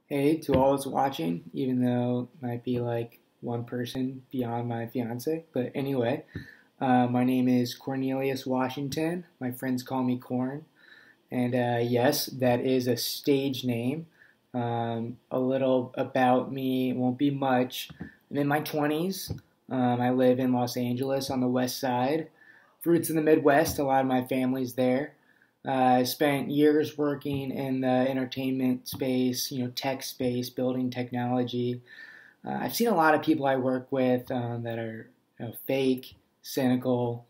Hey, to all those watching, even though it might be like one person beyond my fiance. But anyway, my name is Cornelius Washington. My friends call me Corn. And yes, that is a stage name. A little about me, it won't be much. I'm in my 20s. I live in Los Angeles on the west side. Roots in the Midwest, a lot of my family's there. I spent years working in the entertainment space, tech space, building technology. I've seen a lot of people I work with that are fake, cynical,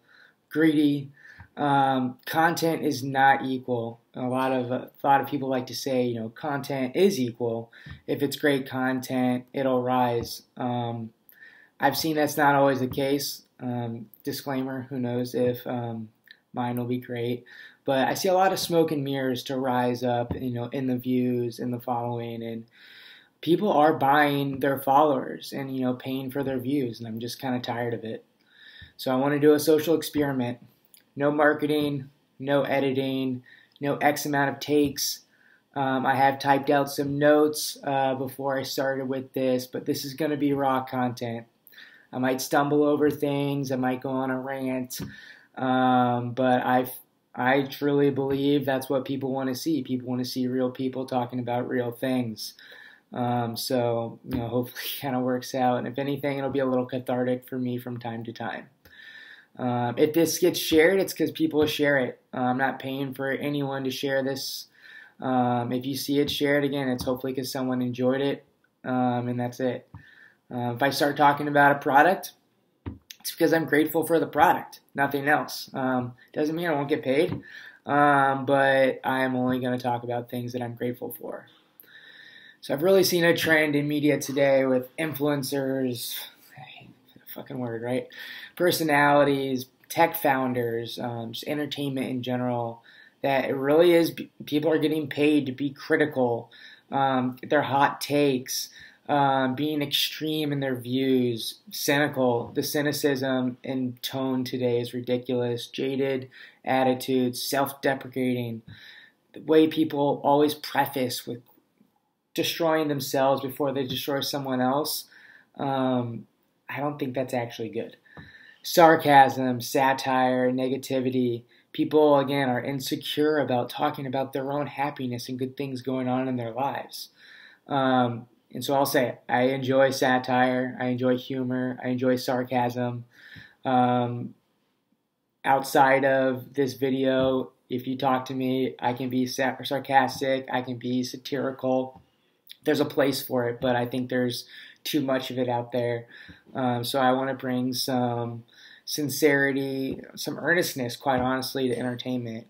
greedy. Content is not equal. A lot of people like to say, content is equal. If it's great content, it'll rise. I've seen that's not always the case. Disclaimer: who knows if mine will be great. But I see a lot of smoke and mirrors to rise up, in the views, in the following, and people are buying their followers and, paying for their views, and I'm just kind of tired of it. So I want to do a social experiment. No marketing, no editing, no X amount of takes. I have typed out some notes before I started with this, but this is going to be raw content. I might stumble over things. I might go on a rant. But I truly believe that's what people want to see. People want to see real people talking about real things. So hopefully it kind of works out. And if anything, it'll be a little cathartic for me from time to time. If this gets shared, it's because people share it. I'm not paying for anyone to share this. If you see it shared, again, it's hopefully because someone enjoyed it. And that's it. If I start talking about a product, it's because I'm grateful for the product, nothing else. Doesn't mean I won't get paid, but I'm only going to talk about things that I'm grateful for. So I've really seen a trend in media today with influencers, fucking word, right? Personalities, tech founders, just entertainment in general, that it really is, people are getting paid to be critical, their hot takes, being extreme in their views, cynical. The cynicism and tone today is ridiculous. Jaded attitudes, self-deprecating. The way people always preface with destroying themselves before they destroy someone else. I don't think that's actually good. Sarcasm, satire, negativity. People, again, are insecure about talking about their own happiness and good things going on in their lives. And so I'll say it. I enjoy satire. I enjoy humor. I enjoy sarcasm. Outside of this video, if you talk to me, I can be sarcastic. I can be satirical. There's a place for it, but I think there's too much of it out there. So I want to bring some sincerity, some earnestness, quite honestly, to entertainment.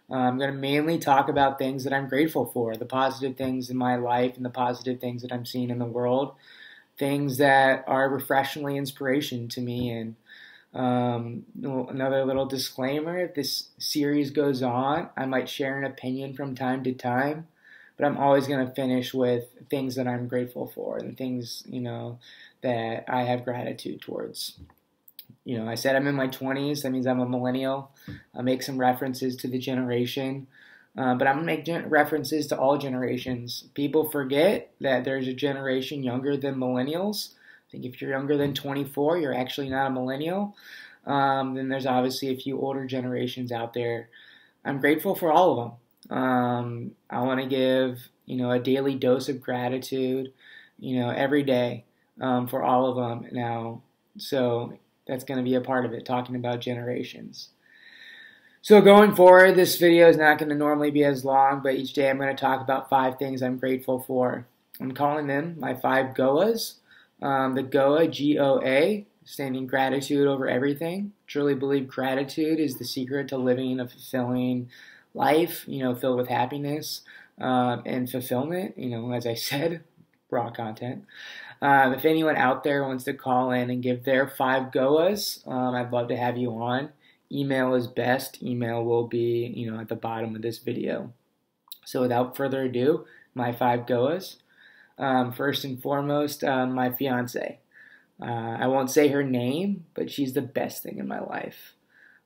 I'm going to mainly talk about things that I'm grateful for, the positive things in my life and the positive things that I'm seeing in the world, things that are refreshingly inspiration to me. And another little disclaimer, if this series goes on, I might share an opinion from time to time, but I'm always going to finish with things that I'm grateful for and things, that I have gratitude towards. I said I'm in my 20s. That means I'm a millennial. I'll make some references to the generation. But I'm going to make references to all generations. People forget that there's a generation younger than millennials. I think if you're younger than 24, you're actually not a millennial. Then there's obviously a few older generations out there. I'm grateful for all of them. I want to give, a daily dose of gratitude, every day for all of them now. So that's going to be a part of it, talking about generations. So going forward, this video is not going to normally be as long, but each day I'm going to talk about 5 things I'm grateful for. I'm calling them my 5 GOAs. The GOA, G-O-A, standing gratitude over everything. Truly believe gratitude is the secret to living a fulfilling life, filled with happiness and fulfillment, as I said, raw content. If anyone out there wants to call in and give their 5 GOAs, I'd love to have you on. Email is best. Email will be, at the bottom of this video. So without further ado, my 5 GOAs. First and foremost, my fiance. I won't say her name, but she's the best thing in my life.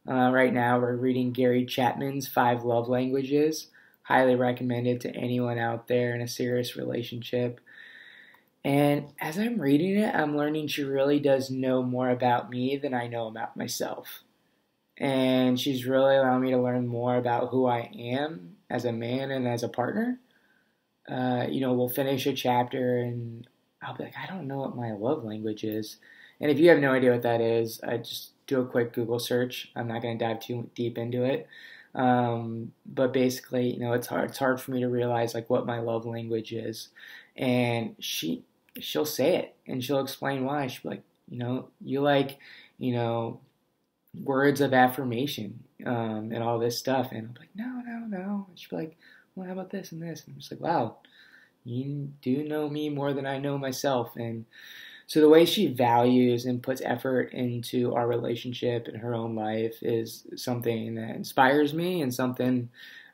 Right now, we're reading Gary Chapman's 5 Love Languages. highly recommend it to anyone out there in a serious relationship. And as I'm reading it, I'm learning she really does know more about me than I know about myself. And she's really allowing me to learn more about who I am as a man and as a partner. We'll finish a chapter and I'll be like, I don't know what my love language is. And if you have no idea what that is, I just do a quick Google search. I'm not going to dive too deep into it. But basically, it's hard for me to realize like what my love language is. And she'll say it and she'll explain why. She'll be like, you like, words of affirmation, and all this stuff. And I'm like, no. And she'll be like, well, how about this and this? And I'm just like, wow, you do know me more than I know myself. And so the way she values and puts effort into our relationship and her own life is something that inspires me and something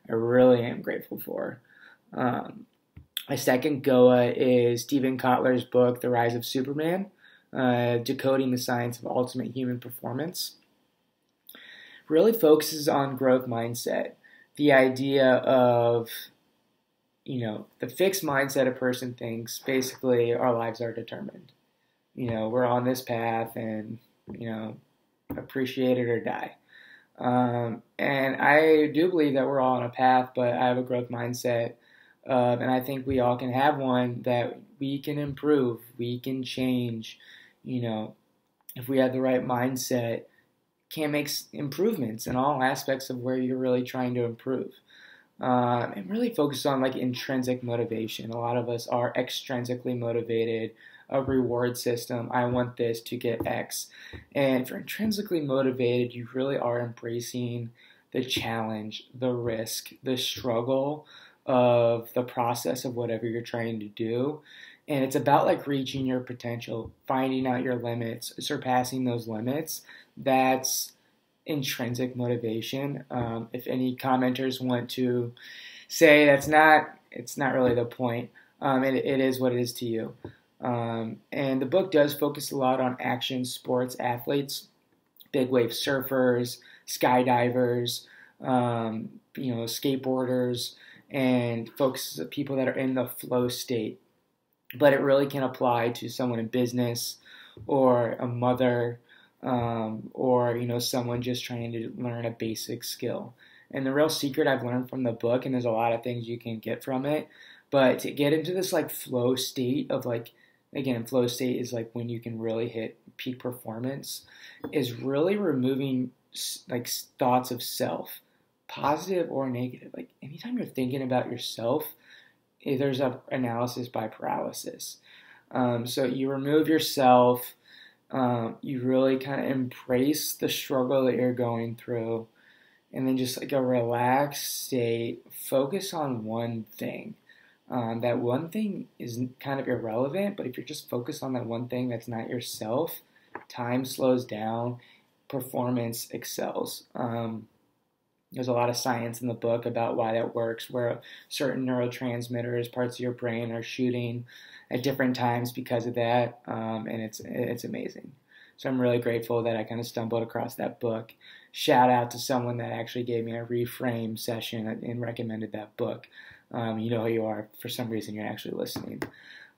I really am grateful for. My second GOA is Stephen Kotler's book, The Rise of Superman, Decoding the Science of Ultimate Human Performance. Really focuses on growth mindset. The idea of, the fixed mindset a person thinks, basically our lives are determined. We're on this path and, appreciate it or die. And I do believe that we're all on a path, but I have a growth mindset. And I think we all can have one that we can improve, we can change. If we have the right mindset, can make improvements in all aspects of where you're really trying to improve. And really focus on like intrinsic motivation. A lot of us are extrinsically motivated, a reward system. I want this to get X. And if you're intrinsically motivated, you really are embracing the challenge, the risk, the struggle of the process of whatever you're trying to do. And it's about like reaching your potential, finding out your limits, surpassing those limits. That's intrinsic motivation. If any commenters want to say it's not really the point. It is what it is to you. And the book does focus a lot on action sports athletes, big wave surfers, skydivers, skateboarders, and focuses on people that are in the flow state. But it really can apply to someone in business or a mother, or someone just trying to learn a basic skill. And the real secret I've learned from the book, and there's a lot of things you can get from it, but to get into this like flow state of like, again, flow state is like when you can really hit peak performance, is really removing like thoughts of self, positive or negative. Like anytime you're thinking about yourself, there's an analysis by paralysis. So you remove yourself. You really kind of embrace the struggle that you're going through, and then just like a relaxed state, focus on one thing. That one thing is kind of irrelevant, but if you're just focused on that one thing that's not yourself, time slows down, performance excels. There's a lot of science in the book about why that works, where certain neurotransmitters, parts of your brain, are shooting at different times because of that, and it's amazing. So I'm really grateful that I kind of stumbled across that book. Shout out to someone that actually gave me a reframe session and recommended that book. You know who you are. For some reason, you're actually listening.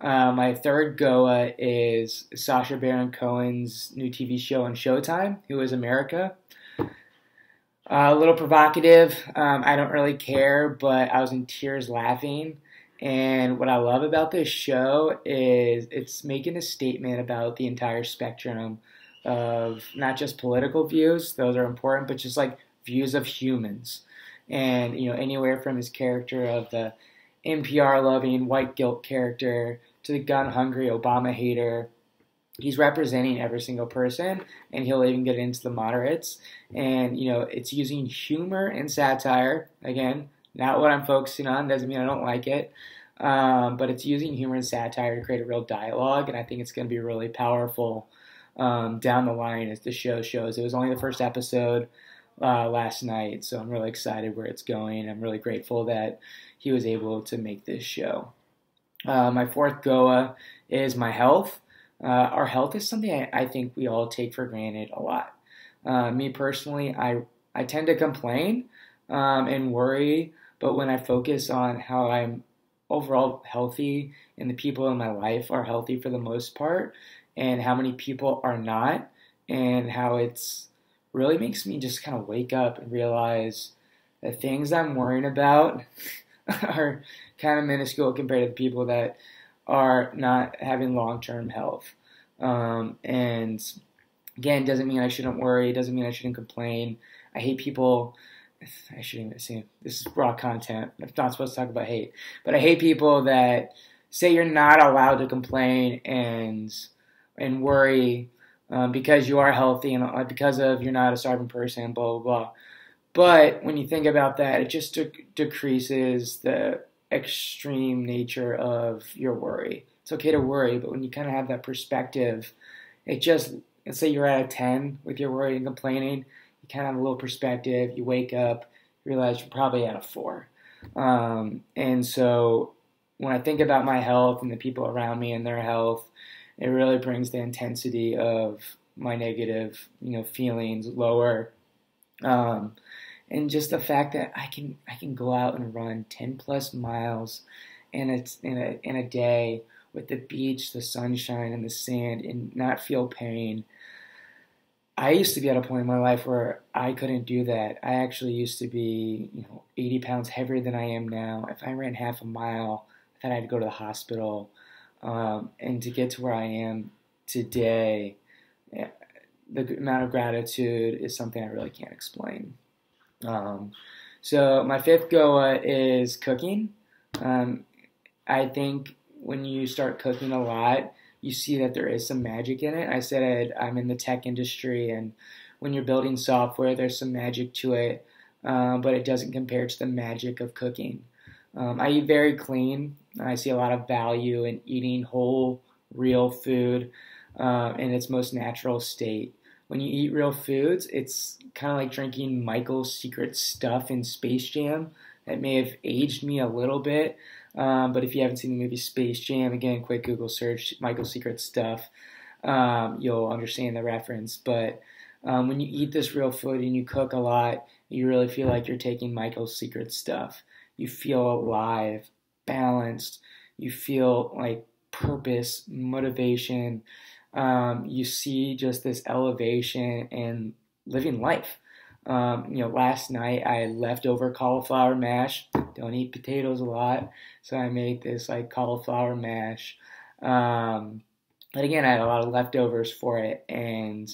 My third GOA is Sacha Baron Cohen's new TV show on Showtime, Who is America? A little provocative. I don't really care, but I was in tears laughing. And what I love about this show is it's making a statement about the entire spectrum of not just political views, those are important, but just like views of humans. And, anywhere from his character of the NPR-loving white guilt character to the gun-hungry Obama hater, he's representing every single person, and he'll even get into the moderates. And, it's using humor and satire. Again, not what I'm focusing on. Doesn't mean I don't like it. But it's using humor and satire to create a real dialogue, and I think it's going to be really powerful down the line as the show shows. It was only the first episode last night, so I'm really excited where it's going. I'm really grateful that he was able to make this show. My fourth GOA is my health. Our health is something I think we all take for granted a lot. Me personally, I tend to complain and worry But when I focus on how I'm overall healthy and the people in my life are healthy for the most part, and how many people are not, and how it's really makes me just kind of wake up and realize the things I'm worrying about are kind of minuscule compared to the people that are not having long-term health. And again, doesn't mean I shouldn't worry. Doesn't mean I shouldn't complain. I hate people. I shouldn't even say this is raw content. I'm not supposed to talk about hate, but I hate people that say you're not allowed to complain and worry because you are healthy and because of you're not a starving person. Blah blah blah. But when you think about that, it just decreases the extreme nature of your worry. It's okay to worry, but when you kind of have that perspective, it just, let's say you're at a 10 with your worry and complaining, you kind of have a little perspective, you wake up, you realize you're probably at a 4. And so when I think about my health and the people around me and their health, it really brings the intensity of my negative, feelings lower. And just the fact that I can go out and run 10 plus miles in a day with the beach, the sunshine, and the sand, and not feel pain. I used to be at a point in my life where I couldn't do that. I actually used to be 80 pounds heavier than I am now. If I ran half a mile, I thought I had to go to the hospital. And to get to where I am today, the amount of gratitude is something I really can't explain. So my 5th GOA is cooking. I think when you start cooking a lot, you see that there is some magic in it. I said I'm in the tech industry, and when you're building software, there's some magic to it, but it doesn't compare to the magic of cooking. I eat very clean. I see a lot of value in eating whole, real food in its most natural state. When you eat real foods, it's kind of like drinking Michael's Secret Stuff in Space Jam. That may have aged me a little bit, but if you haven't seen the movie Space Jam, again, quick Google search Michael's Secret Stuff. You'll understand the reference. But when you eat this real food and you cook a lot, you really feel like you're taking Michael's Secret Stuff. You feel alive, balanced. You feel like purpose, motivation. You see just this elevation and living life. Last night I had leftover cauliflower mash. Don't eat potatoes a lot, so I made this like cauliflower mash. But again, I had a lot of leftovers for it, and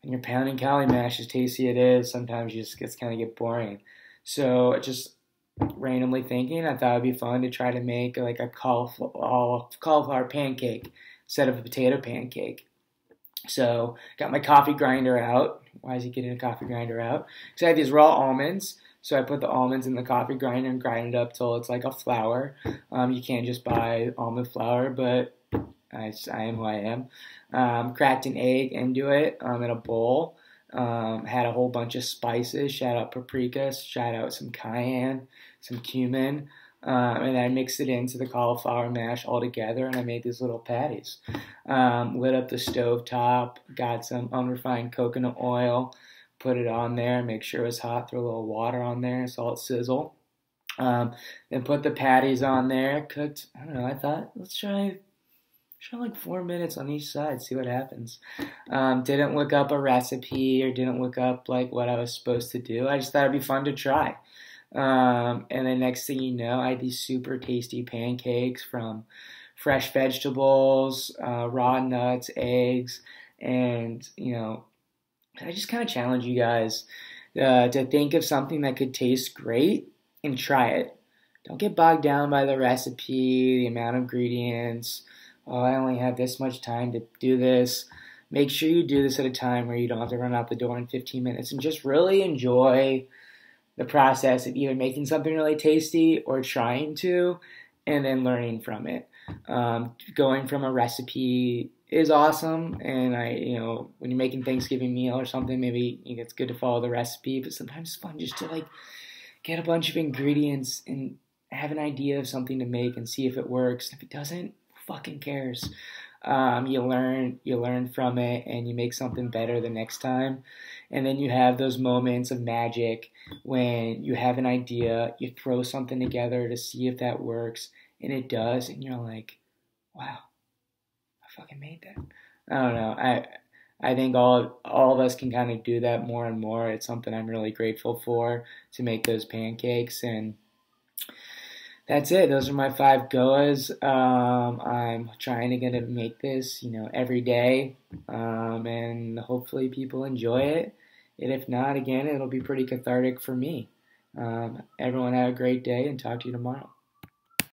when you're pounding cauli mash, as tasty it is, sometimes you just kind of get boring. So just randomly thinking, I thought it'd be fun to try to make like a cauliflower pancake instead of a potato pancake. So got my coffee grinder out. Why is he getting a coffee grinder out? Because I had these raw almonds. So I put the almonds in the coffee grinder and grind it up till it's like a flour. You can't just buy almond flour, but I am who I am. Cracked an egg into it in a bowl. Had a whole bunch of spices. Shout out paprika. Shout out some cayenne, some cumin. And I mixed it into the cauliflower mash all together, and I made these little patties. Lit up the stove top, got some unrefined coconut oil, put it on there, make sure it was hot, throw a little water on there, so it sizzle. Then put the patties on there, cooked, I don't know, I thought, let's try like 4 minutes on each side, see what happens. Didn't look up a recipe or didn't look up like what I was supposed to do. I just thought it'd be fun to try. And then next thing you know, I had these super tasty pancakes from fresh vegetables, raw nuts, eggs, and, I just kind of challenge you guys to think of something that could taste great and try it. Don't get bogged down by the recipe, the amount of ingredients. Oh, I only have this much time to do this. Make sure you do this at a time where you don't have to run out the door in 15 minutes and just really enjoy the process of either making something really tasty or trying to, and then learning from it. Going from a recipe is awesome, and when you're making Thanksgiving meal or something, maybe it's good to follow the recipe, but sometimes it's fun just to get a bunch of ingredients and have an idea of something to make and see if it works. If it doesn't, who fucking cares? you learn from it, and you make something better the next time. And then you have those moments of magic when you have an idea, you throw something together to see if that works, and it does, and you're like, wow, I fucking made that. I don't know. I think all of us can kind of do that more and more. It's something I'm really grateful for, to make those pancakes. And that's it. Those are my 5 GOAs. I'm trying to get to make this, every day, and hopefully people enjoy it. And if not, again, it'll be pretty cathartic for me. Everyone have a great day, and talk to you tomorrow.